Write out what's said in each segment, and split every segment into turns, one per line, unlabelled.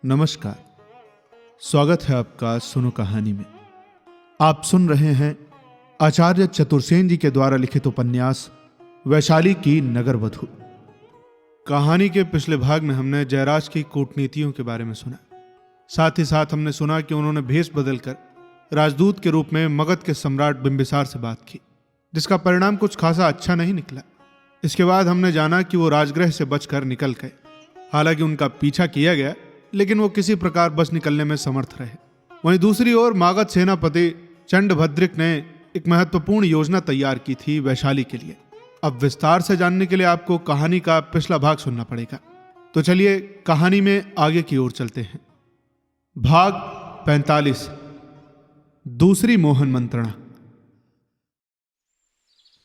नमस्कार, स्वागत है आपका सुनो कहानी में। आप सुन रहे हैं आचार्य चतुर्सेन जी के द्वारा लिखित उपन्यास वैशाली की नगर वधू। कहानी के पिछले भाग में हमने जयराज की कूटनीतियों के बारे में सुना। साथ ही साथ हमने सुना कि उन्होंने भेष बदलकर राजदूत के रूप में मगध के सम्राट बिंबिसार से बात की, जिसका परिणाम कुछ खासा अच्छा नहीं निकला। इसके बाद हमने जाना कि वो राजगृह से बचकर निकल गए। हालांकि उनका पीछा किया गया, लेकिन वो किसी प्रकार बच निकलने में समर्थ रहे। वहीं दूसरी ओर मागध सेनापति चंडभद्रिक ने एक महत्वपूर्ण योजना तैयार की थी वैशाली के लिए। अब विस्तार से जानने के लिए आपको कहानी का पिछला भाग सुनना पड़ेगा। तो चलिए कहानी में आगे की ओर चलते हैं। भाग 45, दूसरी मोहन मंत्रणा।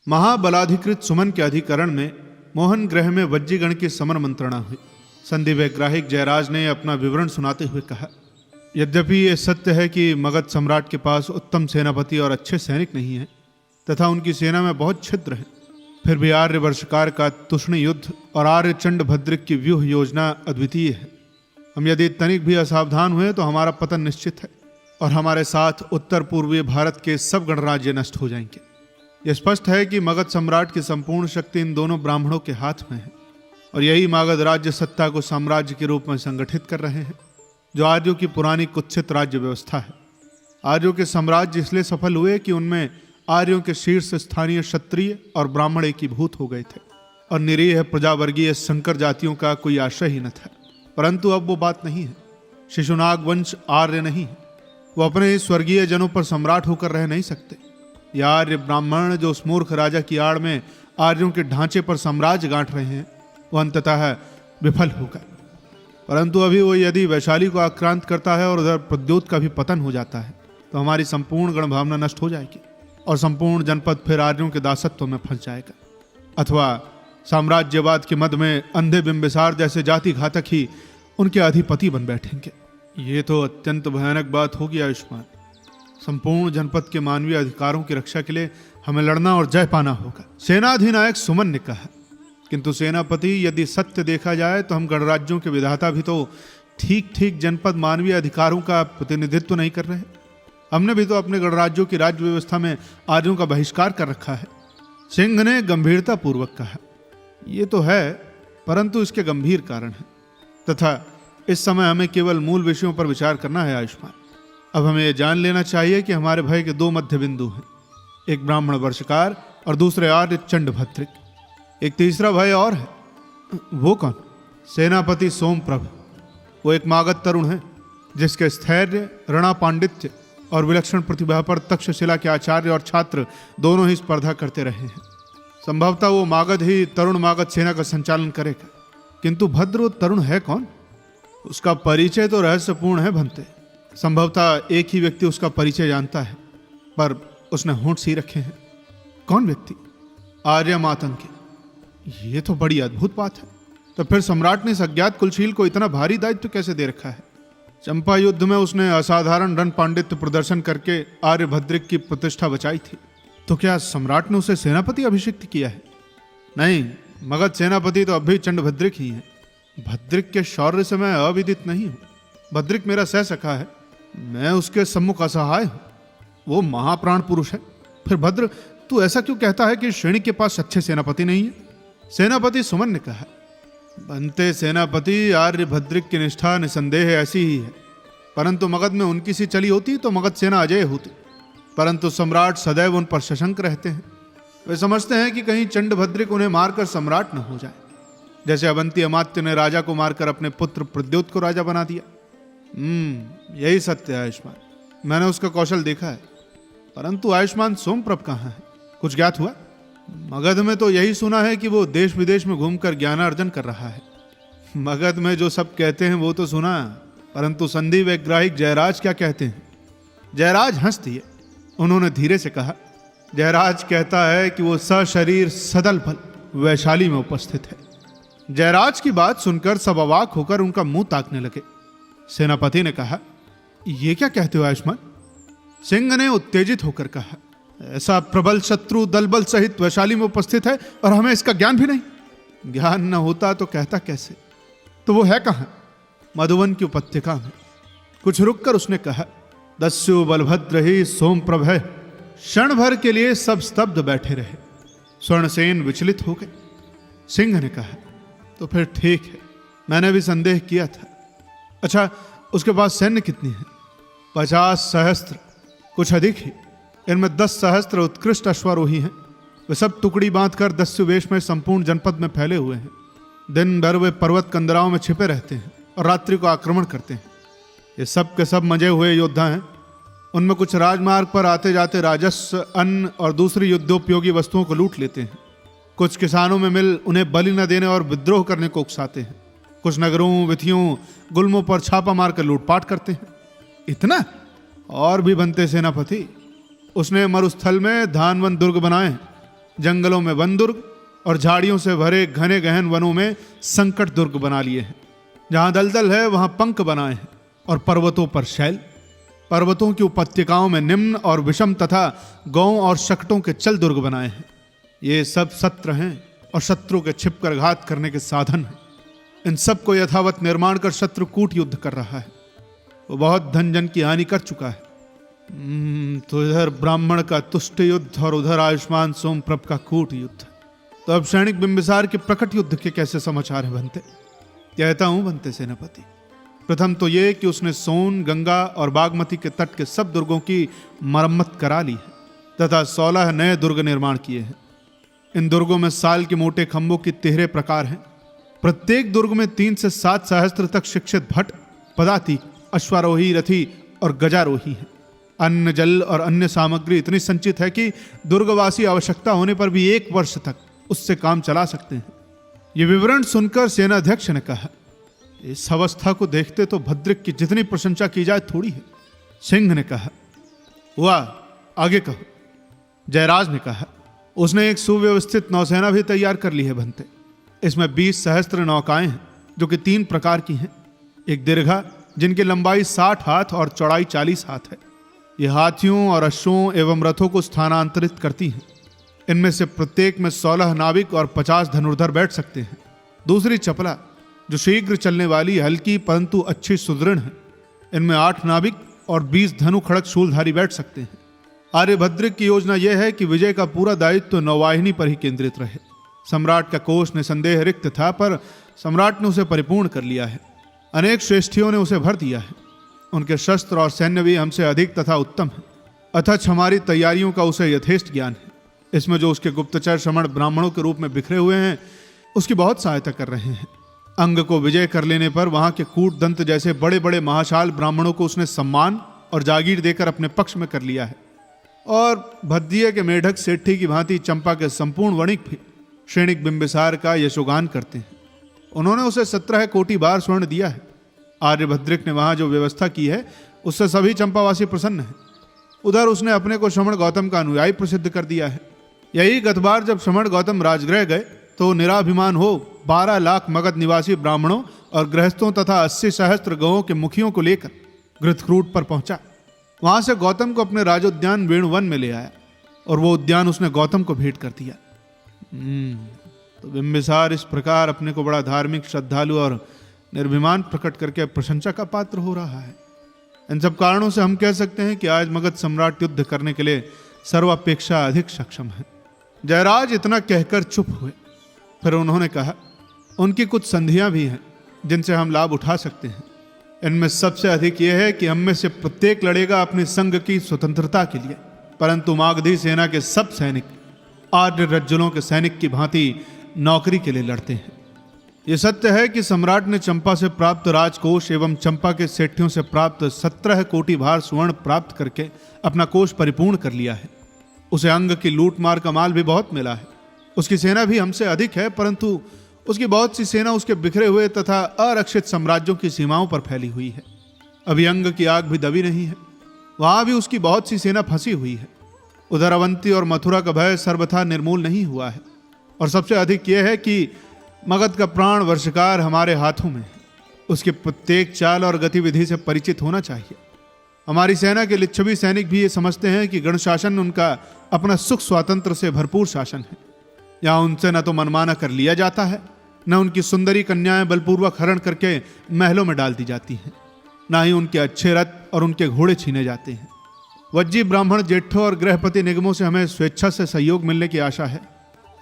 महाबलाधिकृत सुमन के अधिकरण में मोहन ग्रह में वज्जीगण की समर मंत्रणा हुई। संधि वैग्राहिक जयराज ने अपना विवरण सुनाते हुए कहा, यद्यपि ये सत्य है कि मगध सम्राट के पास उत्तम सेनापति और अच्छे सैनिक नहीं हैं तथा उनकी सेना में बहुत छिद्र है, फिर भी आर्य वर्षकार का तुष्णी युद्ध और आर्य चंडभद्रिक की व्यूह योजना अद्वितीय है। हम यदि तनिक भी असावधान हुए तो हमारा पतन निश्चित है और हमारे साथ उत्तर पूर्वीय भारत के सब गणराज्य नष्ट हो जाएंगे। यह स्पष्ट है कि मगध सम्राट की संपूर्ण शक्ति इन दोनों ब्राह्मणों के हाथ में है और यही मगध राज्य सत्ता को साम्राज्य के रूप में संगठित कर रहे हैं, जो आर्यों की पुरानी कुत्सित राज्य व्यवस्था है। आर्यों के साम्राज्य इसलिए सफल हुए कि उनमें आर्यों के शीर्ष स्थानीय क्षत्रिय और ब्राह्मण एकीभूत हो गए थे और निरीह प्रजावर्गीय संकर जातियों का कोई आश्रय ही न था। परंतु अब वो बात नहीं है। शिशुनाग वंश आर्य नहीं है। वो अपने स्वर्गीय जनों पर सम्राट होकर रह नहीं सकते। यह आर्य ब्राह्मण जो उस मूर्ख राजा की आड़ में आर्यों के ढांचे पर साम्राज्य गांठ रहे हैं, वो अंततः विफल होगा। परंतु अभी वो यदि वैशाली को आक्रांत करता है और उधर प्रद्योत का भी पतन हो जाता है तो हमारी संपूर्ण गणभावना नष्ट हो जाएगी और संपूर्ण जनपद फिर आर्यों के दासत्व में फंस जाएगा। अथवा साम्राज्यवाद के मद में अंधे बिंबिसार जैसे जाति घातक ही उनके अधिपति बन बैठेंगे। ये तो अत्यंत भयानक बात होगी आयुष्मान। संपूर्ण जनपद के मानवीय अधिकारों की रक्षा के लिए हमें लड़ना और जय पाना होगा, सेनाधिनायक सुमन ने कहा। किंतु सेनापति, यदि सत्य देखा जाए तो हम गणराज्यों के विधाता भी तो ठीक ठीक जनपद मानवीय अधिकारों का प्रतिनिधित्व नहीं कर रहे। हमने भी तो अपने गणराज्यों की राज्य व्यवस्था में आर्यों का बहिष्कार कर रखा है। सिंह ने गंभीरता पूर्वक कहा, ये तो है, परंतु इसके गंभीर कारण है तथा इस समय हमें केवल मूल विषयों पर विचार करना है आयुष्मान। अब हमें यह जान लेना चाहिए कि हमारे भय के दो मध्य बिंदु हैं, एक ब्राह्मण वर्षकार और दूसरे आर्य चंडभद्रिक। एक तीसरा भय और है। वो कौन? सेनापति सोमप्रभ। वो एक मागध तरुण है जिसके स्थैर्य, रणा पांडित्य और विलक्षण प्रतिभा पर तक्षशिला के आचार्य और छात्र दोनों ही स्पर्धा करते रहे हैं। संभवतः वो मागध ही तरुण मागध सेना का संचालन करेगा। किंतु भद्र तरुण है कौन? उसका परिचय तो रहस्यपूर्ण है भंते। संभवतः एक ही व्यक्ति उसका परिचय जानता है, पर उसने होंठ सी रखे हैं। कौन व्यक्ति? आर्य मातंगी। ये तो बड़ी अद्भुत बात है। तो फिर सम्राट ने इस अज्ञात कुलशील को इतना भारी दायित्व कैसे दे रखा है? चंपा युद्ध में उसने असाधारण रण पांडित्य प्रदर्शन करके आर्यभद्रिक की प्रतिष्ठा बचाई थी। तो क्या सम्राट ने उसे सेनापति अभिषिक्त किया है? नहीं, मगध सेनापति तो अब भी चंडभद्रिक ही है। भद्रिक के शौर्य से मैं अविदित नहीं हूं। भद्रिक मेरा सह सखा है, मैं उसके सम्मुख असहाय हूं। वो महाप्राण पुरुष है। फिर भद्र, तू ऐसा क्यों कहता है कि श्रेणी के पास अच्छे सेनापति नहीं है? सेनापति सुमन ने कहा, बनते सेनापति आर्यभद्रिक की निष्ठा निसंदेह ऐसी ही है, परंतु मगध में उनकी सी चली होती तो मगध सेना अजय होती। परंतु सम्राट सदैव उन पर सशंक रहते हैं। वे समझते हैं कि कहीं चंडभद्रिक उन्हें मारकर सम्राट न हो जाए, जैसे अवंती अमात्य ने राजा को मारकर अपने पुत्र प्रद्योत को राजा बना दिया। यही सत्य है आयुष्मान। मैंने उसका कौशल देखा है। परंतु आयुष्मान सोमप्रभ कहाँ है? कुछ ज्ञात हुआ? मगध में तो यही सुना है कि वो देश विदेश में घूमकर ज्ञानार्जन कर रहा है। मगध में जो सब कहते हैं वो तो सुना, परंतु संधि वैग्राहिक जयराज क्या कहते हैं? जयराज हंस दिए। उन्होंने धीरे से कहा, जयराज कहता है कि वो सशरीर सदल बल वैशाली में उपस्थित है। जयराज की बात सुनकर सब अवाक होकर उनका मुंह ताकने लगे। सेनापति ने कहा, ये क्या कहते हो आयुष्मान? सिंह ने उत्तेजित होकर कहा, ऐसा प्रबल शत्रु दल बल सहित वैशाली में उपस्थित है और हमें इसका ज्ञान भी नहीं। ज्ञान न होता तो कहता कैसे? तो वो है कहां? मधुवन की उपत्यका में। कुछ रुककर उसने कहा, दस्यु बलभद्र ही सोमप्रभ है। क्षण भर के लिए सब स्तब्ध बैठे रहे। स्वर्णसेन विचलित हो गए। सिंह ने कहा, तो फिर ठीक है, मैंने भी संदेह किया था। अच्छा, उसके पास सैन्य कितनी है? 50 सहस्त्र, कुछ अधिक ही। इनमें 10 सहस्त्र उत्कृष्ट अश्वारोही हैं। वे सब टुकड़ी बांधकर दस्यु वेश में संपूर्ण जनपद में फैले हुए हैं। दिन भर वे पर्वत कंदराओं में छिपे रहते हैं और रात्रि को आक्रमण करते हैं। ये सब के सब मजे हुए योद्धा हैं। उनमें कुछ राजमार्ग पर आते जाते राजस्व, अन्न और दूसरी युद्धोपयोगी वस्तुओं को लूट लेते हैं। कुछ किसानों में मिल उन्हें बलि न देने और विद्रोह करने को उकसाते हैं। कुछ नगरों, विथियों, गुल्मों पर छापा मारकर लूटपाट करते हैं। इतना और भी बनते सेनापति। उसने मरुस्थल में धानवन दुर्ग बनाए, जंगलों में वन दुर्ग और झाड़ियों से भरे घने गहन वनों में संकट दुर्ग बना लिए हैं। जहां दलदल है वहां पंख बनाए हैं और पर्वतों पर शैल। पर्वतों की उपत्यकाओं में निम्न और विषम तथा गौं और शकटों के चल दुर्ग बनाए हैं। ये सब सत्र हैं और शत्रु के छिपकर घात करने के साधन हैं। इन सब को यथावत निर्माण कर शत्रु कूट युद्ध कर रहा है। वो बहुत धन जन की हानि कर चुका है। तो इधर ब्राह्मण का तुष्ट युद्ध और उधर आयुष्मान सोमप्रभ का कूट युद्ध। तो अब सैनिक बिंबिसार के प्रकट युद्ध के कैसे समाचार है बनते? कहता हूं बनते सेनापति। प्रथम तो ये कि उसने सोन, गंगा और बागमती के तट के सब दुर्गों की मरम्मत करा ली है तथा 16 नए दुर्ग निर्माण किए हैं। इन दुर्गों में साल के मोटे खंभों की 13 प्रकार हैं। प्रत्येक दुर्ग में 3 से 7 सहस्त्र तक शिक्षित भट, पदातिक, अश्वारोही, रथी और गजारोही हैं। अन्न, जल और अन्य सामग्री इतनी संचित है कि दुर्गवासी आवश्यकता होने पर भी 1 वर्ष तक उससे काम चला सकते हैं। ये विवरण सुनकर सेनाध्यक्ष ने कहा, इस अवस्था को देखते तो भद्रिक की जितनी प्रशंसा की जाए थोड़ी है। सिंह ने कहा, हुआ, आगे कहो। जयराज ने कहा, उसने एक सुव्यवस्थित नौसेना भी तैयार कर ली है बनते। इसमें 20 सहस्त्र नौकाएं हैं जो कि 3 प्रकार की हैं। एक दीर्घा, जिनकी लंबाई 60 हाथ और चौड़ाई 40 हाथ है। ये हाथियों और अश्वों एवं रथों को स्थानांतरित करती हैं। इनमें से प्रत्येक में 16 नाविक और 50 धनुर्धर बैठ सकते हैं। दूसरी चपला, जो शीघ्र चलने वाली, हल्की परंतु अच्छी सुदृढ़ है। इनमें 8 नाविक और 20 धनु खड़क शूलधारी बैठ सकते हैं। आर्यभद्रिक की योजना यह है कि विजय का पूरा दायित्व नौवाहिनी पर ही केंद्रित रहे। सम्राट का कोष निसंदेह रिक्त था, पर सम्राट ने उसे परिपूर्ण कर लिया है। अनेक श्रेष्ठियों ने उसे भर दिया है। उनके शस्त्र और सैन्य भी हमसे अधिक तथा उत्तम है। अथच हमारी तैयारियों का उसे यथेष्ट ज्ञान है। इसमें जो उसके गुप्तचर श्रमण ब्राह्मणों के रूप में बिखरे हुए हैं, उसकी बहुत सहायता कर रहे हैं। अंग को विजय कर लेने पर वहां के कूट दंत जैसे बड़े बड़े महाशाल ब्राह्मणों को उसने सम्मान और जागीर देकर अपने पक्ष में कर लिया है। और भद्दिये के मेढक सेठी की भांति चंपा के संपूर्ण वणिक भी श्रेणिक बिंबिसार का यशोगान करते हैं। उन्होंने उसे 17 कोटि बार स्वर्ण दिया है। आर्यभद्रिक ने वहां जो व्यवस्था की है, उससे सभी चंपावासी प्रसन्न हैं। उधर उसने अपने को श्रमण गौतम का अनुयायी प्रसिद्ध कर दिया है। यही गत बार जब श्रमण गौतम राजगृह गए तो निराभिमान हो 12 लाख मगध निवासी ब्राह्मणों और गृहस्थों तथा 80 सहस्त्र गौों के मुखियों को लेकर घृतक्रूट पर पहुंचा। वहां से गौतम को अपने राजोद्यान वेणुवन में ले आया और वो उद्यान उसने गौतम को भेंट कर दिया। तो बिंबिसार इस प्रकार अपने को बड़ा धार्मिक, श्रद्धालु और निर्भिमान प्रकट करके प्रशंसा का पात्र हो रहा है। इन सब कारणों से हम कह सकते हैं कि आज मगध सम्राट युद्ध करने के लिए सर्वापेक्षा अधिक सक्षम है। जयराज इतना कहकर चुप हुए। फिर उन्होंने कहा, उनकी कुछ संधियां भी हैं जिनसे हम लाभ उठा सकते हैं। इनमें सबसे अधिक यह है कि हम में से प्रत्येक लड़ेगा अपने संघ की स्वतंत्रता के लिए, परंतु मागधी सेना के सब सैनिक आर्य रज्जुलों के सैनिक की भांति नौकरी के लिए लड़ते हैं। यह सत्य है कि सम्राट ने चंपा से प्राप्त राजकोष एवं चंपा के सेठियों से प्राप्त 17 कोटि भार स्वर्ण प्राप्त करके अपना कोष परिपूर्ण कर लिया है। उसे अंग की लूट मार का माल भी बहुत मिला है। उसकी सेना भी हमसे अधिक है, परंतु उसकी बहुत सी सेना उसके बिखरे हुए तथा अरक्षित साम्राज्यों की सीमाओं पर फैली हुई है। अभी अंग की आग भी दबी नहीं है, वहां भी उसकी बहुत सी सेना फंसी हुई है। उधर अवंती और मथुरा का भय सर्वथा निर्मूल नहीं हुआ है। और सबसे अधिक यह है कि मगध का प्राण वर्षकार हमारे हाथों में है। उसके प्रत्येक चाल और गतिविधि से परिचित होना चाहिए। हमारी सेना के लिच्छवी सैनिक भी ये समझते हैं कि गण शासन उनका अपना सुख स्वातंत्र से भरपूर शासन है। यहाँ उनसे न तो मनमाना कर लिया जाता है न उनकी सुंदरी कन्याएं बलपूर्वक हरण करके महलों में डाल दी जाती हैं, न ही उनके अच्छे रथ और उनके घोड़े छीने जाते हैं। वज्जी ब्राह्मण जेठों और गृहपति निगमों से हमें स्वेच्छा से सहयोग मिलने की आशा है।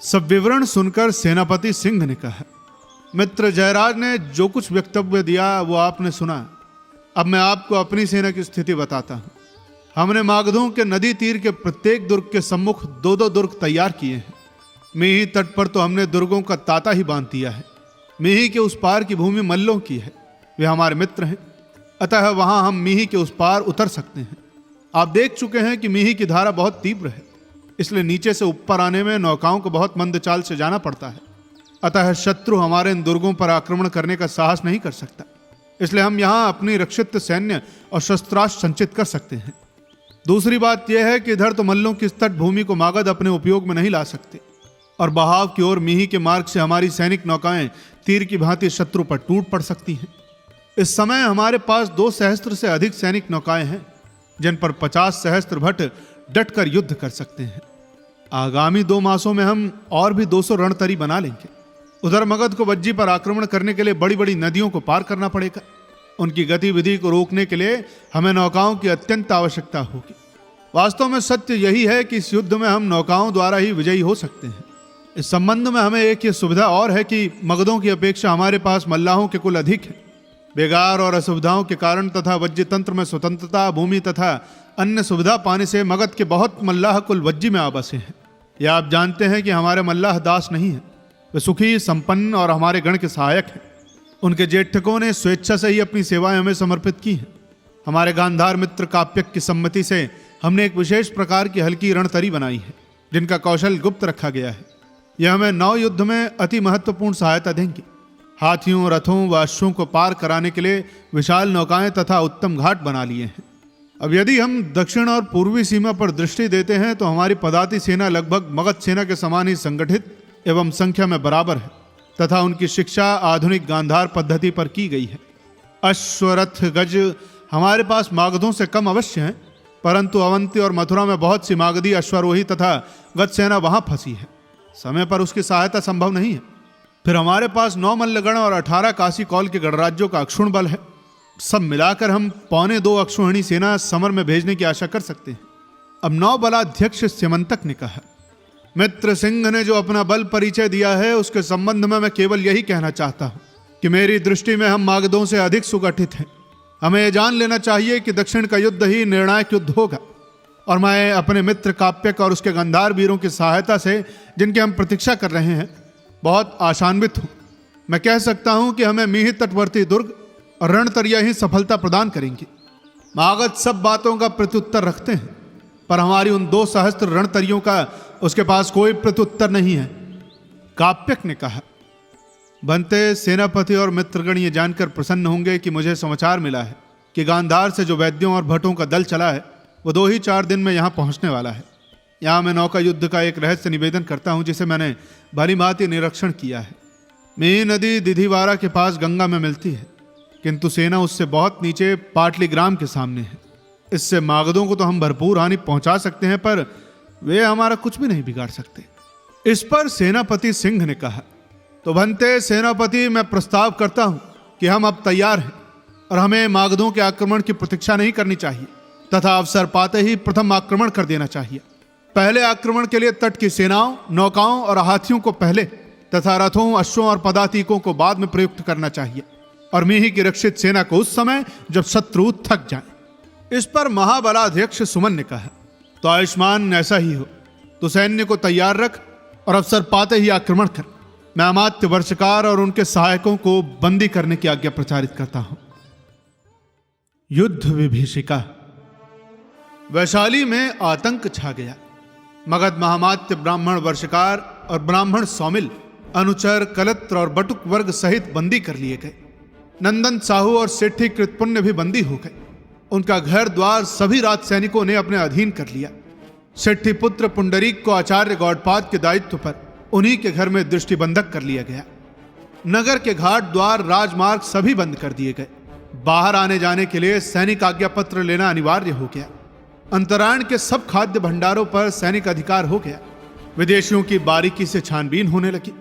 सब विवरण सुनकर सेनापति सिंह ने कहा, मित्र जयराज ने जो कुछ वक्तव्य दिया वो आपने सुना। अब मैं आपको अपनी सेना की स्थिति बताता हूं। हमने मागधों के नदी तीर के प्रत्येक दुर्ग के सम्मुख 2-2 दुर्ग तैयार किए हैं। मीही तट पर तो हमने दुर्गों का तांता ही बांध दिया है। मीही के उस पार की भूमि मल्लों की है, वे हमारे मित्र हैं, अतः वहां हम मीही के उस पार उतर सकते हैं। आप देख चुके हैं कि मीही की धारा बहुत तीव्र है, इसलिए नीचे से ऊपर आने में नौकाओं को बहुत मंद चाल से जाना पड़ता है। अतः शत्रु हमारे इन दुर्गों पर आक्रमण करने का साहस नहीं कर सकता, इसलिए हम यहाँ अपनी रक्षित सैन्य और शस्त्रास्त्र संचित कर सकते हैं। दूसरी बात यह है कि इधर तो मल्लों की तट भूमि को मागध अपने उपयोग में नहीं ला सकते, और बहाव की ओर मीही के मार्ग से हमारी सैनिक नौकाएं तीर की भांति शत्रु पर टूट पड़ सकती हैं। इस समय हमारे पास 2 सहस्त्र से अधिक सैनिक नौकाएं हैं, जिन पर 50 सहस्त्र भट डट कर युद्ध कर सकते हैं। आगामी 2 मासों में हम और भी 200 रणतरी बना लेंगे। उधर मगध को वज्जी पर आक्रमण करने के लिए बड़ी बड़ी नदियों को पार करना पड़ेगा। उनकी गतिविधि को रोकने के लिए हमें नौकाओं की अत्यंत आवश्यकता होगी। वास्तव में सत्य यही है कि इस युद्ध में हम नौकाओं द्वारा ही विजयी हो सकते हैं। इस संबंध में हमें एक ये सुविधा और है कि मगधों की अपेक्षा हमारे पास मल्लाहों के कुल अधिक है। बेगार और असुविधाओं के कारण तथा वज्जी तंत्र में स्वतंत्रता, भूमि तथा अन्य सुविधा पाने से मगध के बहुत मल्लाह कुल वज्जी में आ बसे हैं। यह आप जानते हैं कि हमारे मल्लाह दास नहीं है, वे सुखी, संपन्न और हमारे गण के सहायक हैं। उनके जेठकों ने स्वेच्छा से ही अपनी सेवाएं हमें समर्पित की हैं। हमारे गांधार मित्र काप्यक की सम्मति से हमने एक विशेष प्रकार की हल्की रणतरी बनाई है, जिनका कौशल गुप्त रखा गया है। यह हमें नौ युद्ध में अति महत्वपूर्ण सहायता देंगे। हाथियों, रथों व अश्वों को पार कराने के लिए विशाल नौकाएं तथा उत्तम घाट बना लिए हैं। अब यदि हम दक्षिण और पूर्वी सीमा पर दृष्टि देते हैं तो हमारी पदाति सेना लगभग मगध सेना के समान ही संगठित एवं संख्या में बराबर है, तथा उनकी शिक्षा आधुनिक गांधार पद्धति पर की गई है। अश्वरथ गज हमारे पास मागधों से कम अवश्य हैं, परंतु अवंती और मथुरा में बहुत सी मागधी अश्वारोही तथा गज सेना वहां फंसी है। समय पर उसकी सहायता संभव नहीं है। फिर हमारे पास 9 मल्लगण और 18 काशी कौल के गणराज्यों का अक्षुण बल है। सब मिलाकर हम 1.25 अक्षौहिणी सेना समर में भेजने की आशा कर सकते हैं। अब 9 बलाध्यक्ष स्यमंतक ने कहा, मित्र सिंह ने जो अपना बल परिचय दिया है उसके संबंध में मैं केवल यही कहना चाहता हूं कि मेरी दृष्टि में हम मागधों से अधिक सुगठित हैं। हमें यह जान लेना चाहिए कि दक्षिण का युद्ध ही निर्णायक युद्ध होगा, और मैं अपने मित्र काप्यक और उसके गंधार वीरों की सहायता से, जिनकी हम प्रतीक्षा कर रहे हैं, बहुत आशान्वित हूं। मैं कह सकता हूं कि हमें मीही तटवर्ती दुर्ग और रणतरिया ही सफलता प्रदान करेंगी। मागध सब बातों का प्रत्युत्तर रखते हैं, पर हमारी उन 2 सहस्त्र रणतरियों का उसके पास कोई प्रत्युत्तर नहीं है। काप्यक ने कहा, बनते सेनापति और मित्रगण ये जानकर प्रसन्न होंगे कि मुझे समाचार मिला है कि गांधार से जो वैद्यों और भट्टों का दल चला है वो 2 ही 4 दिन में यहाँ पहुँचने वाला है। यहाँ मैं नौका युद्ध का एक रहस्य निवेदन करता हूँ, जिसे मैंने भली भांति निरीक्षण किया है। मीही नदी दिधिवारा के पास गंगा में मिलती है, किंतु सेना उससे बहुत नीचे पाटलीग्राम के सामने है। इससे मागधों को तो हम भरपूर हानि पहुंचा सकते हैं, पर वे हमारा कुछ भी नहीं बिगाड़ सकते। इस पर सेनापति सिंह ने कहा, तो बनते सेनापति, मैं प्रस्ताव करता हूं कि हम अब तैयार हैं और हमें मागधों के आक्रमण की प्रतीक्षा नहीं करनी चाहिए, तथा अवसर पाते ही प्रथम आक्रमण कर देना चाहिए। पहले आक्रमण के लिए तट की सेनाओं, नौकाओं और हाथियों को पहले तथा रथों, अश्वों और पदातिकों को बाद में प्रयुक्त करना चाहिए, और मीही की रक्षित सेना को उस समय जब शत्रु थक जाए। इस पर महाबलाध्यक्ष सुमन ने कहा, तो आयुष्मान ऐसा ही हो, तो सैन्य को तैयार रख और अवसर पाते ही आक्रमण कर। मैं अमात्य वर्षकार और उनके सहायकों को बंदी करने की आज्ञा प्रचारित करता हूं। युद्ध विभीषिका। वैशाली में आतंक छा गया। मगध महामात्य ब्राह्मण वर्षकार और ब्राह्मण सौमिल, अनुचर, कलत्र और बटुक वर्ग सहित बंदी कर लिए गए। नंदन साहू और सेठी कृतपुण्य भी बंदी हो गए। उनका घर द्वार सभी राज सैनिकों ने अपने अधीन कर लिया। सेठी पुत्र पुंडरीक को आचार्य गौड़पाद के दायित्व पर उन्हीं के घर में दृष्टिबंधक कर लिया गया। नगर के घाट द्वार, राजमार्ग सभी बंद कर दिए गए। बाहर आने जाने के लिए सैनिक आज्ञा पत्र लेना अनिवार्य हो गया। अंतरायण के सब खाद्य भंडारों पर सैनिक अधिकार हो गया। विदेशियों की बारीकी से छानबीन होने लगी।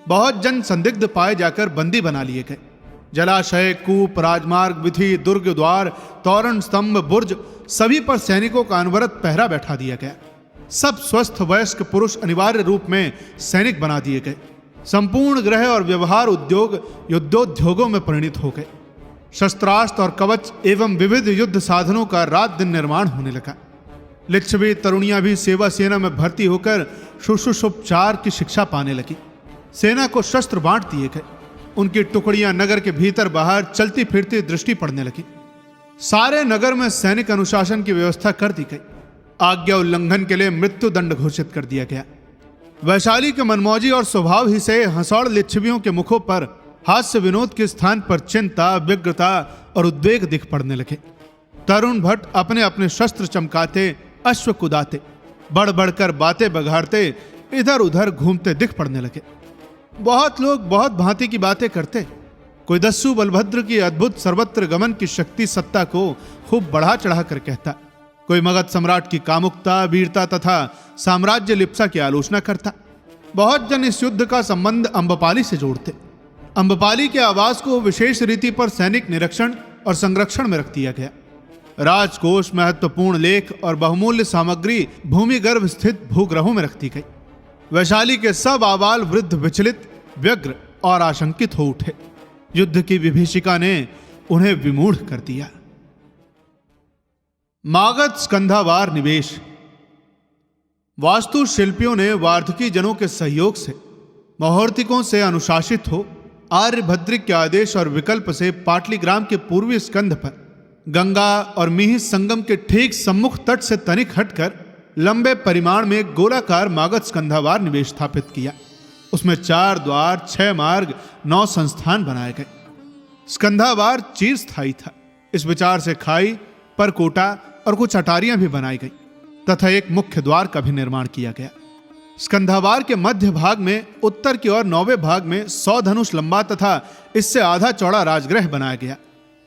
बहुत जन संदिग्ध पाए जाकर बंदी बना लिए गए। जलाशय, कूप, राजमार्ग, विधि, दुर्ग, द्वार, तोरण, स्तंभ, बुर्ज सभी पर सैनिकों का अनवरत पहरा बैठा दिया गया। सब स्वस्थ वयस्क पुरुष अनिवार्य रूप में सैनिक बना दिए गए। संपूर्ण गृह और व्यवहार उद्योग युद्धोद्योगों में परिणित हो गए। शस्त्रास्त्र और कवच एवं विविध युद्ध साधनों का रात दिन निर्माण होने लगा। लिच्छवी तरुणियां भी सेवा सेना में भर्ती होकर शुश्रूषोपचार की शिक्षा पाने लगी। सेना को शस्त्र बांट दिए गए। उनकी टुकड़ियां नगर के भीतर बाहर चलती फिरती दृष्टि पड़ने लगी। सारे नगर में सैनिक अनुशासन की व्यवस्था कर दी गई। आज्ञा उल्लंघन के लिए मृत्यु दंड घोषित कर दिया गया। वैशाली के मनमौजी और स्वभाव ही से हंसौड़ लिच्छवियों के मुखों पर हास्य विनोद के स्थान पर चिंता, व्यग्रता और उद्वेग दिख पड़ने लगे। तरुण भट्ट अपने अपने शस्त्र चमकाते, अश्व कुदाते, बढ़ बढ़कर बातें बघाड़ते इधर उधर घूमते दिख पड़ने लगे। बहुत लोग बहुत भांति की बातें करते। कोई दस्यु बलभद्र की अद्भुत सर्वत्र गमन की शक्ति सत्ता को खूब बढ़ा चढ़ा कर कहता। कोई मगध सम्राट की कामुकता, वीरता तथा साम्राज्य लिप्सा की आलोचना करता। बहुत जन इस युद्ध का संबंध अम्बपाली से जोड़ते। अम्बपाली के आवास को विशेष रीति पर सैनिक निरीक्षण और संरक्षण में रख दिया गया। राजकोष, महत्वपूर्ण लेख और बहुमूल्य सामग्री भूमिगर्भ स्थित भूग्रहों में रख दी गई। वैशाली के सब आबाल वृद्ध विचलित, व्यग्र और आशंकित हो उठे। युद्ध की विभीषिका ने उन्हें विमूढ़ कर दिया। मागध स्कंधावार निवेश। वास्तु शिल्पियों ने वार्धकी जनों के सहयोग से महोर्तिकों से अनुशासित हो आर्यभद्रिक के आदेश और विकल्प से पाटलीग्राम के पूर्वी स्कंध पर गंगा और मिहिर संगम के ठीक सम्मुख तट से तनिक हटकर लंबे परिमाण में गोलाकार मागध स्कंधावार निवेश स्थापित किया। उसमें 4 द्वार, 6 मार्ग, 9 संस्थान बनाए गए। स्कंधावार चिरस्थायी था। इस विचार से खाई, परकोटा और कुछ अटारियां भी बनाई गई तथा एक मुख्य द्वार का भी निर्माण किया गया। स्कंधावार के मध्य भाग में उत्तर की ओर 9वें भाग में 100 धनुष लंबा तथा इससे आधा चौड़ा राजगृह बनाया गया।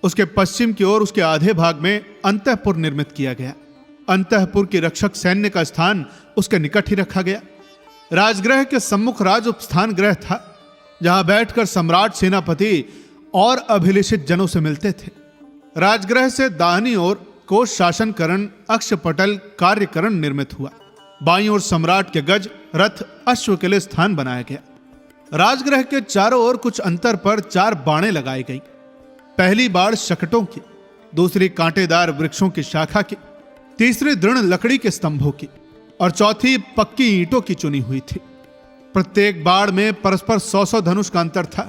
उसके पश्चिम की ओर उसके आधे भाग में अंतःपुर निर्मित किया गया। अंतःपुर की रक्षक सैन्य का स्थान उसके निकट ही रखा गया। राजगृह के सम्मुख राज उपस्थान गृह था, जहां बैठकर सम्राट, सेनापति और अभिलेषित जनों से मिलते थे। राजगृह से दाहिनी ओर कोष शासनकरण, अक्षपटल, कार्यकरण निर्मित हुआ। बाईं ओर सम्राट के गज, रथ, अश्व के लिए स्थान बनाया गया। राजगृह के चारों ओर कुछ अंतर पर 4 बाणें लगाई गई। पहली बाड़ शकटों की, दूसरी कांटेदार वृक्षों की शाखा की, तीसरी दृढ़ लकड़ी के स्तंभों की और चौथी पक्की ईंटों की चुनी हुई थी। प्रत्येक बाड़ में परस्पर 100 धनुष का अंतर था।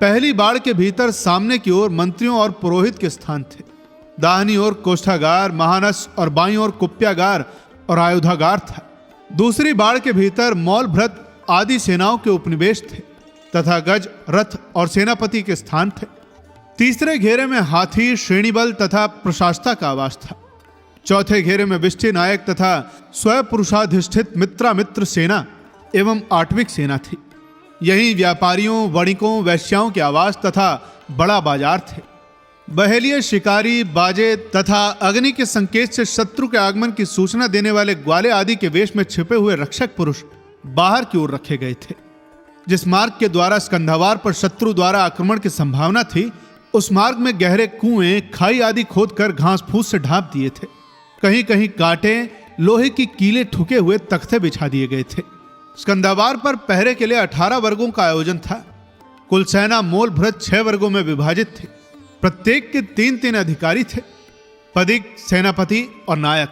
पहली बाड़ के भीतर सामने की ओर मंत्रियों और पुरोहित के स्थान थे। दाहिनी ओर कोष्ठागार, महानस और बाईं ओर कुप्यागार और आयुधागार था। दूसरी बाड़ के भीतर मौल, भ्रत आदि सेनाओं के उपनिवेश थे तथा गज, रथ और सेनापति के स्थान थे। तीसरे घेरे में हाथी, श्रेणीबल तथा प्रशासता का आवास था। चौथे घेरे में विष्टि नायक तथा स्वयं पुरुषाधिष्ठित मित्र सेना एवं आठविक सेना थी। यही व्यापारियों, वणिकों, वैश्याओं के आवास तथा बड़ा बाजार थे। बहेलिये, शिकारी, बाजे तथा अग्नि के संकेत से शत्रु के आगमन की सूचना देने वाले ग्वाले आदि के वेश में छिपे हुए रक्षक पुरुष बाहर की ओर रखे गए थे। जिस मार्ग के द्वारा स्कंधावार पर शत्रु द्वारा आक्रमण की संभावना थी, उस मार्ग में गहरे कुएं, खाई आदि खोदकर घास फूस से ढांप दिए थे। कहीं कहीं कांटे, लोहे की कीले ठुके हुए तख्ते बिछा दिए गए थे। स्कंधावार पर पहरे के लिए 18 वर्गों का आयोजन था। कुल सेना मोल भ्रत 6 वर्गों में विभाजित थी। प्रत्येक के 3-3 अधिकारी थे, पदिक, सेनापति और नायक।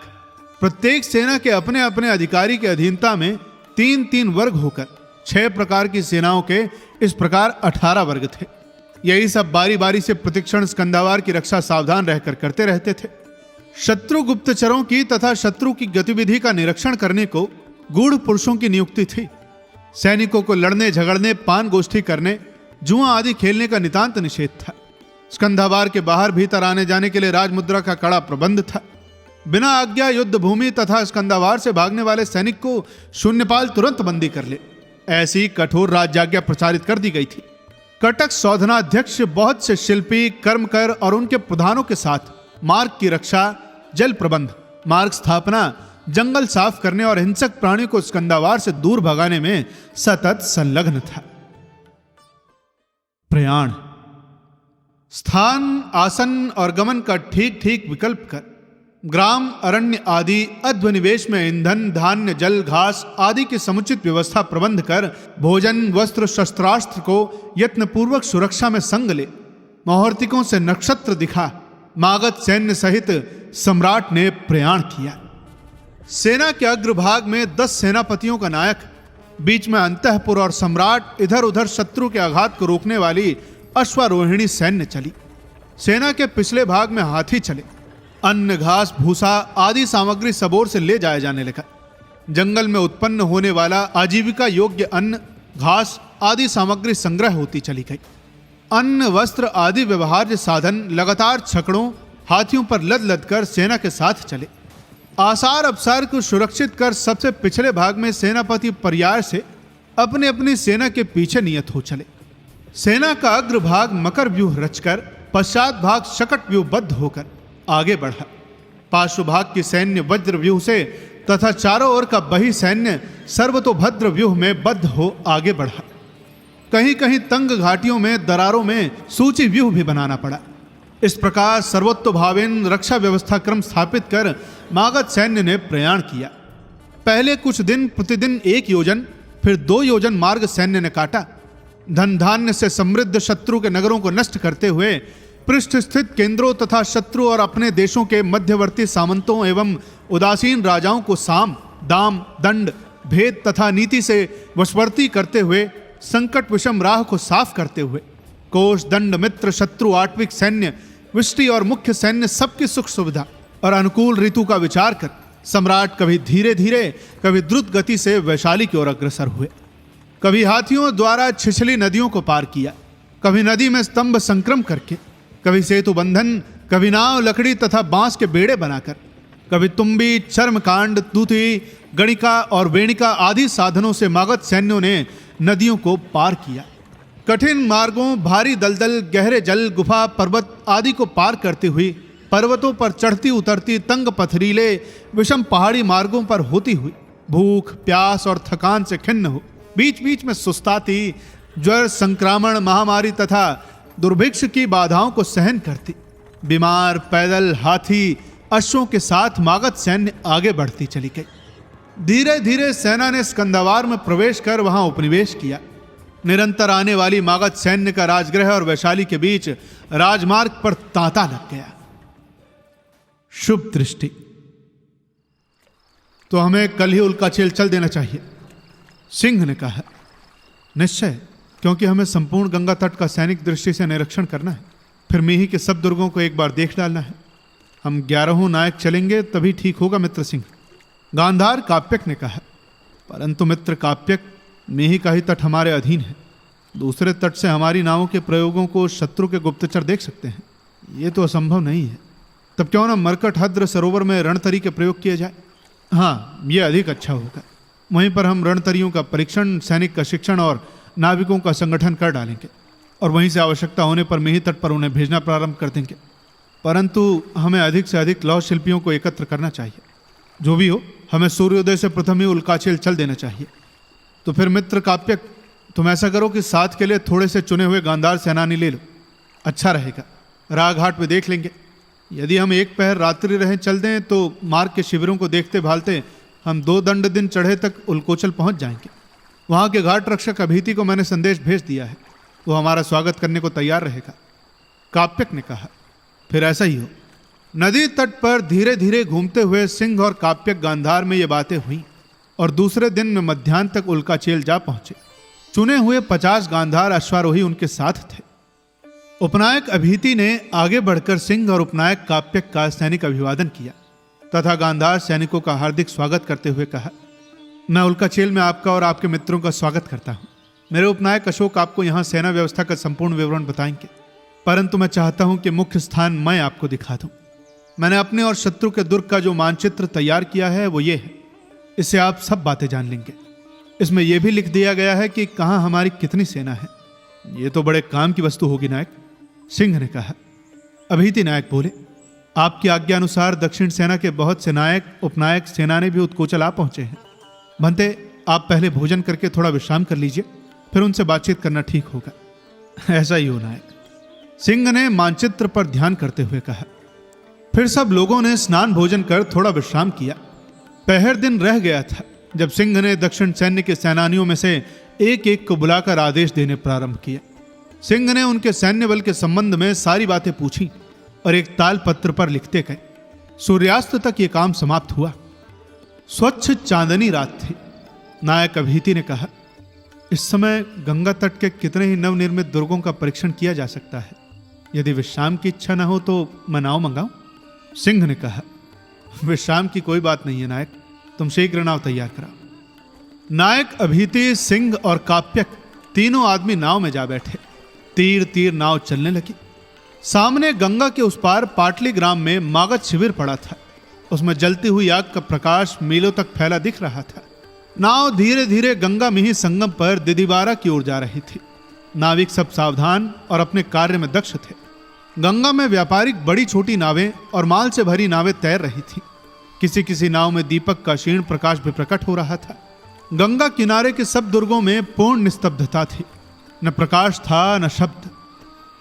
प्रत्येक सेना के अपने अपने अधिकारी के अधीनता में 3-3 वर्ग होकर 6 प्रकार की सेनाओं के इस प्रकार 18 वर्ग थे। यही सब बारी बारी से प्रतिक्षण स्कंधावार की रक्षा सावधान रहकर करते रहते थे। शत्रु गुप्तचरों की तथा शत्रु की गतिविधि का निरीक्षण करने को गूढ़ पुरुषों की नियुक्ति थी। सैनिकों को लड़ने, झगड़ने, पान गोष्ठी करने, जुआ आदि खेलने का नितांत निषेध था। स्कंधावार के बाहर भीतर आने जाने के लिए राजमुद्रा का कड़ा प्रबंध था। बिना आज्ञा युद्ध भूमि तथा स्कंधावार से भागने वाले सैनिक को शून्यपाल तुरंत बंदी कर ले, ऐसी कठोर राज्याज्ञा प्रचारित कर दी गई थी। कटक सौधनाध्यक्ष बहुत से शिल्पी, कर्मकर और उनके प्रधानों के साथ मार्ग की रक्षा, जल प्रबंध, मार्ग स्थापना, जंगल साफ करने और हिंसक प्राणियों को स्कंधावार से दूर भगाने में सतत संलग्न था। प्रयाण। स्थान, आसन और गमन का ठीक ठीक विकल्प कर ग्राम, अरण्य आदि अध्वनिवेश में ईंधन, धान्य, जल, घास आदि की समुचित व्यवस्था प्रबंध कर भोजन, वस्त्र, शस्त्रास्त्र को यत्नपूर्वक सुरक्षा में संग ले। मुहूर्तिकों से नक्षत्र दिखा। मागध सैन्य सहित सम्राट ने प्रयाण किया। सेना के अग्रभाग में 10 सेनापतियों का नायक, बीच में अंतःपुर और सम्राट, इधर उधर शत्रु के आघात को रोकने वाली अश्वारोहिणी सैन्य चली। सेना के पिछले भाग में हाथी चले। अन्न, घास, भूसा आदि सामग्री सबोर से ले जाया जाने लगा। जंगल में उत्पन्न होने वाला आजीविका योग्य अन्न, घास आदि सामग्री संग्रह होती चली गई। अन्न, वस्त्र आदि व्यवहार्य साधन लगातार छकड़ों, हाथियों पर लद लद कर सेना के साथ चले। आसार अवसार को सुरक्षित कर सबसे पिछले भाग में सेनापति पर्याय से अपने अपनी सेना के पीछे नियत हो चले। सेना का अग्रभाग मकर व्यूह रचकर, पश्चात भाग शकट व्यूह बद्ध होकर आगे बढ़ा। पार्श्वभाग की सैन्य वज्र व्यूह से तथा चारों ओर का बही सैन्य सर्वतोभद्र व्यूह में बद्ध हो आगे बढ़ा। कहीं कहीं तंग घाटियों में, दरारों में सूची व्यूह भी बनाना पड़ा। इस प्रकार सर्वतोभावेन रक्षा व्यवस्था क्रम स्थापित कर मागध सैन्य ने प्रयाण किया। पहले कुछ दिन प्रतिदिन 1 योजन, फिर 2 योजन मार्ग सैन्य ने काटा। धन धान्य से समृद्ध शत्रु के नगरों को नष्ट करते हुए पृष्ठ स्थित केंद्रों तथा शत्रु और अपने देशों के मध्यवर्ती सामंतों एवं उदासीन राजाओं को साम, दाम, दंड, भेद तथा नीति से वशवर्ती करते हुए, संकट विषम राह को साफ करते हुए, कोष, दंड, मित्र, शत्रु, आठविक सैन्य, विष्टि और मुख्य सैन्य सबकी सुख सुविधा और अनुकूल ऋतु का विचार कर सम्राट कभी धीरे धीरे, कभी द्रुत गति से वैशाली की ओर अग्रसर हुए। कभी हाथियों द्वारा छिछली नदियों को पार किया, कभी नदी में स्तंभ संक्रम करके, कभी सेतु बंधन, कभी नाव, लकड़ी तथा बांस के बेड़े बनाकर, कभी तुम्बी, चर्मकांड, दूती, गणिका और वेणिका आदि साधनों से मागध सैन्यों ने नदियों को पार किया। कठिन मार्गों, भारी दलदल, गहरे जल, गुफा, पर्वत आदि को पार करती हुई, पर्वतों पर चढ़ती उतरती, तंग पथरीले विषम पहाड़ी मार्गों पर होती हुई, भूख, प्यास और थकान से खिन्न हो, बीच बीच में सुस्ताती, ज्वर, संक्रमण, महामारी तथा दुर्भिक्ष की बाधाओं को सहन करती, बीमार, पैदल, हाथी, अश्वों के साथ मागध सैन्य आगे बढ़ती चली गई। धीरे धीरे सेना ने स्कंदवार में प्रवेश कर वहां उपनिवेश किया। निरंतर आने वाली मागध सैन्य का राजगृह और वैशाली के बीच राजमार्ग पर तांता लग गया। शुभ दृष्टि। तो हमें कल ही उल्काचेल चल देना चाहिए, सिंह ने कहा। निश्चय, क्योंकि हमें संपूर्ण गंगा तट का सैनिक दृष्टि से निरीक्षण करना है, फिर मीही के सब दुर्गों को एक बार देख डालना है। हम 11 नायक चलेंगे तभी ठीक होगा मित्र सिंह, गांधार काप्यक ने कहा। परंतु मित्र काप्यक, मीही का ही तट हमारे अधीन है। दूसरे तट से हमारी नावों के प्रयोगों को शत्रु के गुप्तचर देख सकते हैं। ये तो असंभव नहीं है। तब क्यों ना मरकटहद्र सरोवर में रणतरी के प्रयोग किए जाए? हाँ, यह अधिक अच्छा होगा। वहीं पर हम रणतरियों का परीक्षण, सैनिक का शिक्षण और नाविकों का संगठन कर डालेंगे और वहीं से आवश्यकता होने पर मीही तट पर उन्हें भेजना प्रारंभ कर देंगे। परंतु हमें अधिक से अधिक लौह शिल्पियों को एकत्र करना चाहिए। जो भी हो, हमें सूर्योदय से प्रथम ही उल्काचेल चल देना चाहिए। तो फिर मित्र काप्यक, तुम ऐसा करो कि साथ के लिए थोड़े से चुने हुए गांधार सेनानी ले लो, अच्छा रहेगा। राघाट में देख लेंगे। यदि हम एक पहर रात्रि रहे चल दें तो मार्ग के शिविरों को देखते भालते हम 2 दंड दिन चढ़े तक उल्कोचल पहुंच जाएंगे। वहां के घाट रक्षक अभीति को मैंने संदेश भेज दिया है, वो हमारा स्वागत करने को तैयार रहेगा। काप्यक ने कहा, फिर ऐसा ही हो। नदी तट पर धीरे धीरे घूमते हुए सिंह और काप्यक गांधार में ये बातें हुई और दूसरे दिन में मध्याह्न तक उल्काचेल जा पहुंचे। चुने हुए 50 गांधार अश्वारोही उनके साथ थे। उपनायक अभीति ने आगे बढ़कर सिंह और उपनायक काप्यक का सैनिक अभिवादन किया तथा गांधार सैनिकों का हार्दिक स्वागत करते हुए कहा, मैं उल्काचेल में आपका और आपके मित्रों का स्वागत करता हूं। मेरे उपनायक अशोक आपको यहां सेना व्यवस्था का संपूर्ण विवरण बताएंगे, परंतु मैं चाहता हूं कि मुख्य स्थान मैं आपको दिखा दूं। मैंने अपने और शत्रु के दुर्ग का जो मानचित्र तैयार किया है वो ये है। इससे आप सब बातें जान लेंगे। इसमें यह भी लिख दिया गया है कि कहां हमारी कितनी सेना है। ये तो बड़े काम की वस्तु होगी नायक, सिंह ने कहा। अभीति नायक बोले, आपकी आज्ञा अनुसार दक्षिण सेना के बहुत से नायक, उपनायक, सेनानी भी उत्कोचल आ पहुंचे हैं। भंते, आप पहले भोजन करके थोड़ा विश्राम कर लीजिए, फिर उनसे बातचीत करना ठीक होगा। ऐसा ही हो नायक, सिंह ने मानचित्र पर ध्यान करते हुए कहा। फिर सब लोगों ने स्नान भोजन कर थोड़ा विश्राम किया। पहर दिन रह गया था जब सिंह ने दक्षिण सैन्य के सेनानियों में से एक एक को बुलाकर आदेश देने प्रारंभ किया। सिंह ने उनके सैन्य बल के संबंध में सारी बातें पूछी और एक ताल पत्र पर लिखते गए। सूर्यास्त तक यह काम समाप्त हुआ। स्वच्छ चांदनी रात थी। नायक अभीति ने कहा, इस समय गंगा तट के कितने ही नवनिर्मित दुर्गों का परीक्षण किया जा सकता है। यदि विश्राम की इच्छा न हो तो मैं नाव मंगाऊं? सिंह ने कहा, विश्राम की कोई बात नहीं है नायक, तुम शीघ्र नाव तैयार कराओ। नायक अभीति, सिंह और काप्यक तीनों आदमी नाव में जा बैठे। तीर तीर नाव चलने लगी। सामने गंगा के उस पार पाटली ग्राम में मागध शिविर पड़ा था। उसमें जलती हुई आग का प्रकाश मीलों तक फैला दिख रहा था। नाव धीरे धीरे गंगा मिही संगम पर दिदिवारा की ओर जा रही थी। नाविक सब सावधान और अपने कार्य में दक्ष थे। गंगा में व्यापारिक बड़ी छोटी नावें और माल से भरी नावें तैर रही थी। किसी किसी नाव में दीपक का क्षीण प्रकाश भी प्रकट हो रहा था। गंगा किनारे के सब दुर्गों में पूर्ण निस्तब्धता थी। न प्रकाश था न शब्द।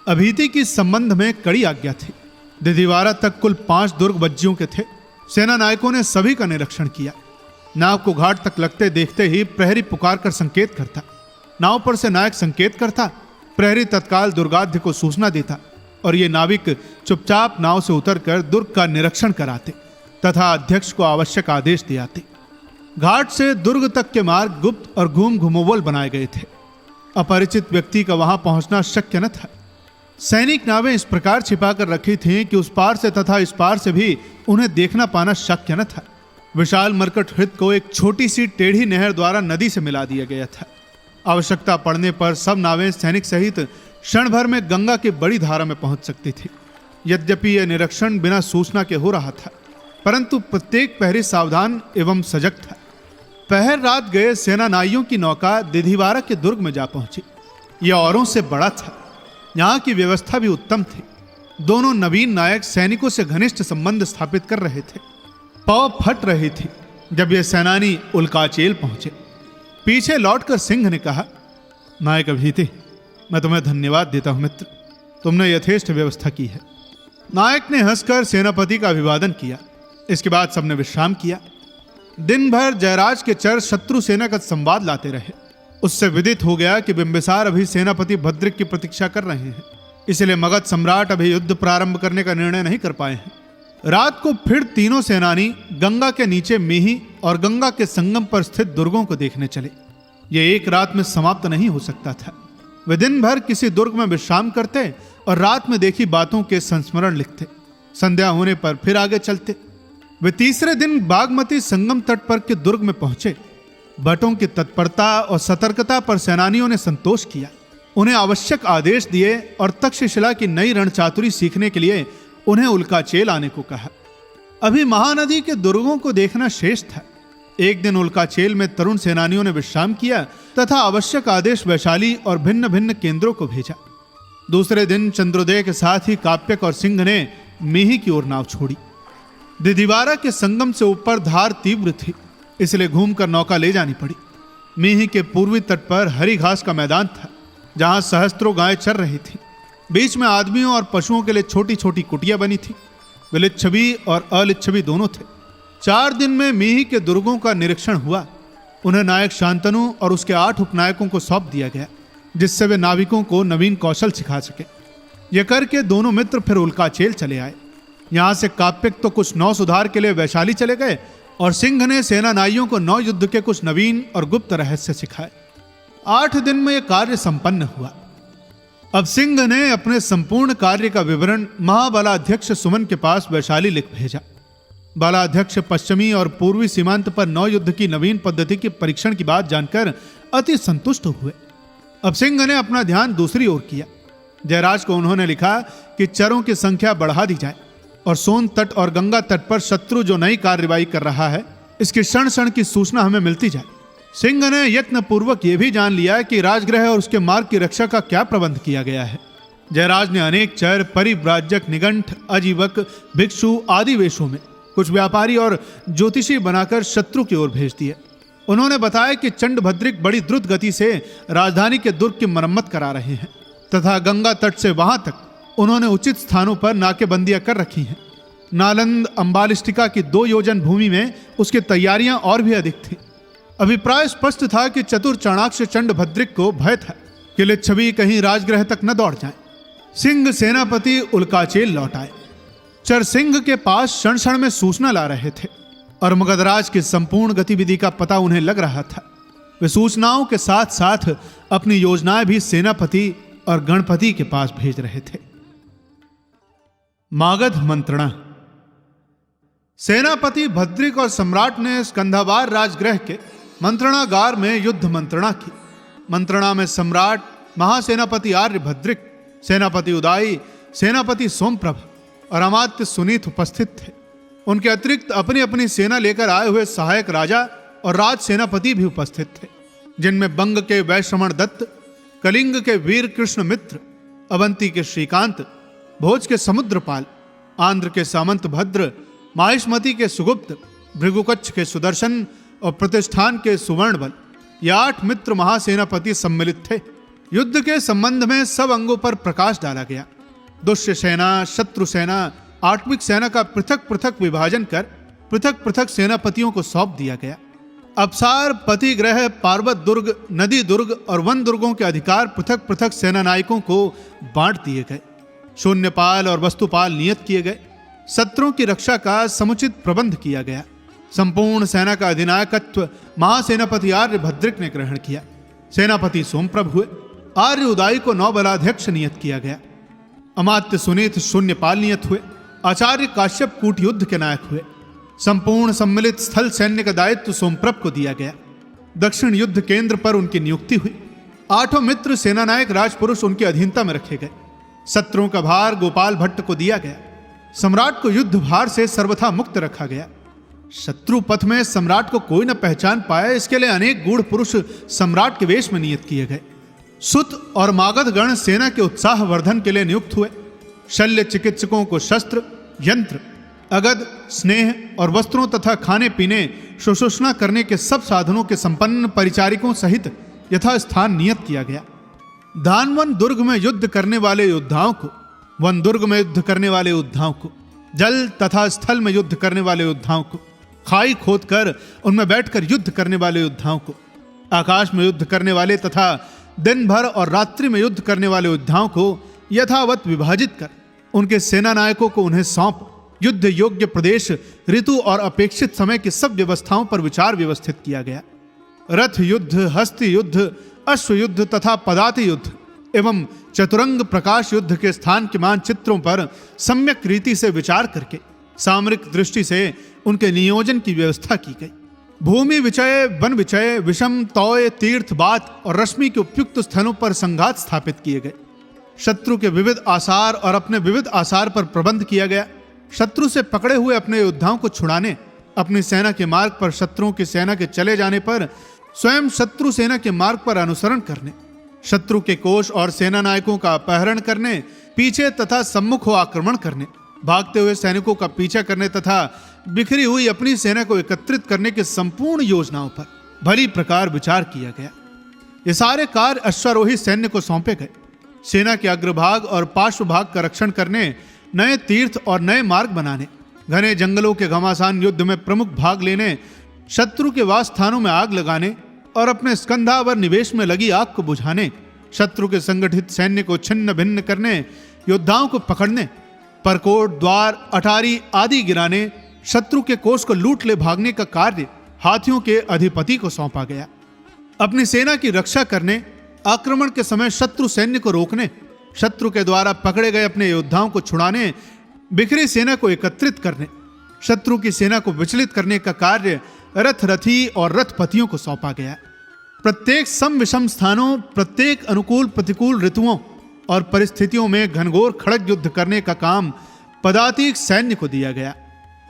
अभीति की संबंध में कड़ी आज्ञा थी। दिदिवारा तक कुल 5 दुर्ग बज्जियों के थे। सेना नायकों ने सभी का निरीक्षण किया। नाव को घाट तक लगते देखते ही प्रहरी पुकार कर संकेत करता। नाव पर से नायक संकेत करता, प्रहरी तत्काल दुर्गाध्य को सूचना देता और ये नाविक चुपचाप नाव से उतरकर दुर्ग का निरीक्षण कराते तथा अध्यक्ष को आवश्यक आदेश दे आते। घाट से दुर्ग तक के मार्ग गुप्त और घूम घुमोवल बनाए गए थे। अपरिचित व्यक्ति का वहां पहुंचना शक्य न था। सैनिक नावें इस प्रकार छिपाकर रखी थीं कि उस पार से तथा इस पार से भी उन्हें देखना पाना शक्य न था। विशाल मरकट हृद को एक छोटी सी टेढ़ी नहर द्वारा नदी से मिला दिया गया था। आवश्यकता पड़ने पर सब नावें सैनिक सहित क्षण भर में गंगा की बड़ी धारा में पहुंच सकती थी। यद्यपि यह निरीक्षण बिना सूचना के हो रहा था, परंतु प्रत्येक प्रहरी सावधान एवं सजग था। पहर रात गए सेनानाइयों की नौका दिधिवारा के दुर्ग में जा पहुंची। यह औरों से बड़ा था। यहाँ की व्यवस्था भी उत्तम थी। दोनों नवीन नायक सैनिकों से घनिष्ठ संबंध स्थापित कर रहे थे। पौ फट रही थी जब ये सेनानी उल्काचेल पहुंचे। पीछे लौटकर सिंह ने कहा, नायक अभीति, मैं तुम्हें धन्यवाद देता हूं मित्र, तुमने यथेष्ट व्यवस्था की है। नायक ने हंसकर सेनापति का अभिवादन किया। इसके बाद सबने विश्राम किया। दिन भर जयराज के चर शत्रु सेना का संवाद लाते रहे। उससे विदित हो गया कि बिंबिसार अभी सेनापति भद्रिक की प्रतीक्षा कर रहे हैं, इसलिए मगध सम्राट अभी युद्ध प्रारंभ करने का निर्णय नहीं कर पाए हैं। रात को फिर तीनों सेनानी गंगा के नीचे मीही और गंगा के संगम पर स्थित दुर्गों को देखने चले। ये एक रात में समाप्त नहीं हो सकता था। वे दिन भर किसी दुर्ग में विश्राम करते और रात में देखी बातों के संस्मरण लिखते। संध्या होने पर फिर आगे चलते। वे तीसरे दिन बागमती संगम तट पर के दुर्ग में पहुंचे। भटों की तत्परता और सतर्कता पर सेनानियों ने संतोष किया। उन्हें आवश्यक आदेश दिए और तक्षशिला की नई रणचातुरी सीखने के लिए उन्हें उल्काचेल आने को कहा। अभी महानदी के दुर्गों को देखना शेष था। एक दिन उल्काचेल में तरुण सेनानियों ने विश्राम किया तथा आवश्यक आदेश वैशाली और भिन्न भिन्न केंद्रों को भेजा। दूसरे दिन चंद्रोदय के साथ ही काप्यक और सिंह ने मीही की ओर नाव छोड़ी। दिदिवारा के संगम से ऊपर धार तीव्र थी, इसलिए घूमकर नौका ले जानी पड़ी। मीही के पूर्वी तट पर हरी घास का मैदान था, जहां सहस्त्रों गायें चर रही थी। बीच में आदमियों और पशुओं के लिए छोटी छोटी कुटियां बनी थी। वे लिच्छवी और अलिच्छवी दोनों थे। 4 दिन में मीही के दुर्गों का निरीक्षण हुआ। उन्हें नायक शांतनु और उसके 8 उपनायकों को सौंप दिया गया, जिससे वे नाविकों को नवीन कौशल सिखा सके। यह करके दोनों मित्र फिर उल्काचेल चले आए। यहां से काप्यक तो कुछ नौ सुधार के लिए वैशाली चले गए और सिंह ने सेनानाइयों को नौ युद्ध के कुछ नवीन और गुप्त रहस्य सिखाए। 8 दिन में यह कार्य संपन्न हुआ। अब सिंह ने अपने संपूर्ण कार्य का विवरण महाबलाध्यक्ष सुमन के पास वैशाली लिख भेजा। बालाध्यक्ष पश्चिमी और पूर्वी सीमांत पर 9 युद्ध की नवीन पद्धति के परीक्षण की बात जानकर अति संतुष्ट हुए। अब सिंह ने अपना ध्यान दूसरी ओर किया। जयराज को उन्होंने लिखा कि चरों की संख्या बढ़ा दी जाए और सोन तट और गंगा तट पर शत्रु जो नई कार्रवाई कर रहा है, इसकी क्षण क्षण की सूचना हमें मिलती जाए। सिंह ने यत्न पूर्वक यह भी जान लिया कि राजगृह और उसके मार्ग की रक्षा का क्या प्रबंध किया गया है। जयराज ने अनेक चर, परिव्राजक, निगंठ, आजीवक, भिक्षु आदि वेशों में कुछ व्यापारी और ज्योतिषी बनाकर शत्रु की ओर भेज दिए। उन्होंने बताया कि चंड भद्रिक बड़ी द्रुत गति से राजधानी के दुर्ग की मरम्मत करा रहे हैं। तथा गंगा तट से वहां तक उन्होंने उचित स्थानों पर नाकेबंदियां कर रखी हैं। नालंद अंबालिष्टिका की 2 योजन भूमि में उसकी तैयारियां और भी अधिक थीं। अभिप्राय स्पष्ट था कि चतुर चाणाक्ष चंडभद्रिक को भय था कि लिच्छवी कहीं राजगृह तक न दौड़ जाए। सिंह सेनापति उल्काचेल लौट आए। चरसिंह के पास क्षण क्षण में सूचना ला रहे थे और मगधराज की संपूर्ण गतिविधि का पता उन्हें लग रहा था। वे सूचनाओं के साथ साथ अपनी योजनाएं भी सेनापति और गणपति के पास भेज रहे थे। मागध मंत्रणा। सेनापति भद्रिक और सम्राट ने स्कंधावार राजगृह के मंत्रणागार में युद्ध मंत्रणा की। मंत्रणा में सम्राट, महासेनापति आर्य भद्रिक, सेनापति उदाई, सेनापति सोमप्रभ और अमात्य सुनीत उपस्थित थे। उनके अतिरिक्त अपनी अपनी सेना लेकर आए हुए सहायक राजा और राज सेनापति भी उपस्थित थे, जिनमें बंग के वैश्रवण दत्त, कलिंग के वीर कृष्ण मित्र, अवंती के श्रीकांत, भोज के समुद्रपाल, आंध्र के सामंत भद्र, माहिष्मती के सुगुप्त, भृगुकच्छ के सुदर्शन और प्रतिष्ठान के सुवर्णबल, ये 8 मित्र महासेनापति सम्मिलित थे। युद्ध के संबंध में सब अंगों पर प्रकाश डाला गया। दुष्य सेना, शत्रु सेना, आत्मिक सेना का पृथक पृथक विभाजन कर पृथक पृथक सेनापतियों को सौंप दिया गया। अवसार, पतिग्रह, पार्वत दुर्ग, नदी दुर्ग और वन दुर्गों के अधिकार पृथक पृथक सेना नायकों को बांट दिए गए। शून्यपाल और वस्तुपाल नियत किए गए। शत्रुओं की रक्षा का समुचित प्रबंध किया गया। संपूर्ण सेना का अधिनायकत्व महासेनापति आर्य भद्रिक ने ग्रहण किया। सेनापति सोमप्रभ हुए। आर्य उदाई को नौबलाध्यक्ष नियत किया गया। अमात्य सुनीत शून्यपाल नियत हुए। आचार्य काश्यप कूट युद्ध के नायक हुए। संपूर्ण सम्मिलित स्थल सैन्य का दायित्व सोमप्रभ को दिया गया। दक्षिण युद्ध केंद्र पर उनकी नियुक्ति हुई। 8 मित्र सेनानायक राजपुरुष उनकी अधीनता में रखे गए। शत्रुओं का भार गोपाल भट्ट को दिया गया। सम्राट को युद्ध भार से सर्वथा मुक्त रखा गया। शत्रु पथ में सम्राट को कोई न पहचान पाया, इसके लिए अनेक गूढ़ पुरुष सम्राट के वेश में नियत किए गए। सुत और मागध गण सेना के उत्साह वर्धन के लिए नियुक्त हुए। शल्य चिकित्सकों को शस्त्र, यंत्र, अगद, स्नेह और वस्त्रों तथा खाने पीने शुश्रूषा करने के सब साधनों के संपन्न परिचारिकों सहित यथास्थान नियत किया गया। धानवन दुर्ग में युद्ध करने वाले योद्धाओं को, वन दुर्ग में युद्ध करने वाले योद्धाओं को, जल तथा स्थल में युद्ध करने वाले योद्धाओं को, खाई खोदकर उनमें बैठकर युद्ध करने वाले योद्धाओं को, आकाश में युद्ध करने वाले तथा दिन भर और रात्रि में युद्ध करने वाले योद्धाओं को यथावत विभाजित कर उनके सेना नायकों को उन्हें सौंप युद्ध योग्य प्रदेश, ऋतु और अपेक्षित समय की सब व्यवस्थाओं पर विचार व्यवस्थित किया गया। रथ युद्ध, हस्त युद्ध, अश्व युद्ध तथा पदाति युद्ध एवं चतुरंग प्रकाश युद्ध के स्थान के मानचित्रों पर सम्यक रीति से विचार करके सामरिक दृष्टि से उनके नियोजन की व्यवस्था की गई। भूमि विचय, वन विचय, विषम, तौय, तीर्थ, बात और रश्मि के उपयुक्त स्थलों पर संघात स्थापित किए गए। शत्रु के विविध आसार और अपने विविध आसार पर प्रबंध किया गया। शत्रु से पकड़े हुए अपने योद्धाओं को छुड़ाने, अपनी सेना के मार्ग पर शत्रुओं की सेना के चले जाने पर स्वयं शत्रु सेना के मार्ग पर अनुसरण करने, शत्रु के कोष और सेना नायकों का अपहरण करने, पीछे तथा सम्मुख हो आक्रमण करने, भागते हुए सैनिकों का पीछा करने तथा बिखरी हुई अपनी सेना को एकत्रित करने की संपूर्ण योजनाओं पर भली प्रकार विचार किया गया। ये सारे कार्य अश्वारोही सैन्य को सौंपे गए। सेना के अग्रभाग और पार्श्व भाग का रक्षण करने, नए तीर्थ और नए मार्ग बनाने, घने जंगलों के घमासान युद्ध में प्रमुख भाग लेने, शत्रु के वास स्थानों में आग लगाने और अपने स्कंधावर निवेश में लगी आग को बुझाने, शत्रु के संगठित सैन्य को छिन्न भिन्न करने, योद्धाओं को पकड़ने, परकोट, द्वार, अटारी आदि गिराने, शत्रु के कोष को लूट ले भागने का कार्य हाथियों के अधिपति को सौंपा गया। अपनी सेना की रक्षा करने, आक्रमण के समय शत्रु सैन्य को रोकने, शत्रु के द्वारा पकड़े गए अपने योद्धाओं को छुड़ाने, बिखरी सेना को एकत्रित करने, शत्रु की सेना को विचलित करने का कार्य रथ रथी और रथपतियों को सौंपा गया। प्रत्येक सम विषम स्थानों, प्रत्येक अनुकूल प्रतिकूल ऋतुओं और परिस्थितियों में घनघोर खड़ग युद्ध करने का काम पदातिक सैन्य को दिया गया।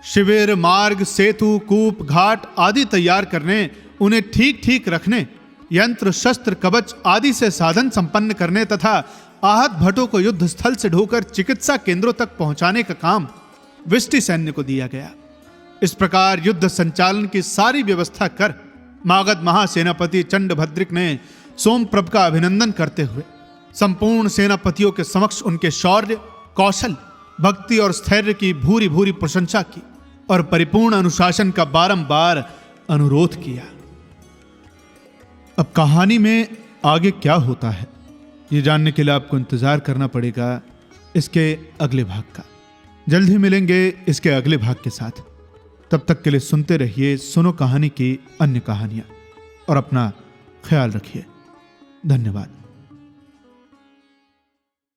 शिविर, मार्ग, सेतु, कूप, घाट आदि तैयार करने, उन्हें ठीक ठीक रखने, यंत्र, शस्त्र, कवच आदि से साधन संपन्न करने तथा आहत भटों को युद्ध स्थल से ढोकर चिकित्सा केंद्रों तक पहुंचाने का काम विष्टि सैन्य को दिया गया। इस प्रकार युद्ध संचालन की सारी व्यवस्था कर मागध महासेनापति चंडभद्रिक ने सोमप्रभ का अभिनंदन करते हुए संपूर्ण सेनापतियों के समक्ष उनके शौर्य, कौशल, भक्ति और स्थैर्य की भूरी भूरी प्रशंसा की और परिपूर्ण अनुशासन का बारंबार अनुरोध किया। अब कहानी में आगे क्या होता है, ये जानने के लिए आपको इंतजार करना पड़ेगा इसके अगले भाग का। जल्द ही मिलेंगे इसके अगले भाग के साथ। तब तक के लिए सुनते रहिए सुनो कहानी की अन्य कहानियां और अपना ख्याल रखिए। धन्यवाद।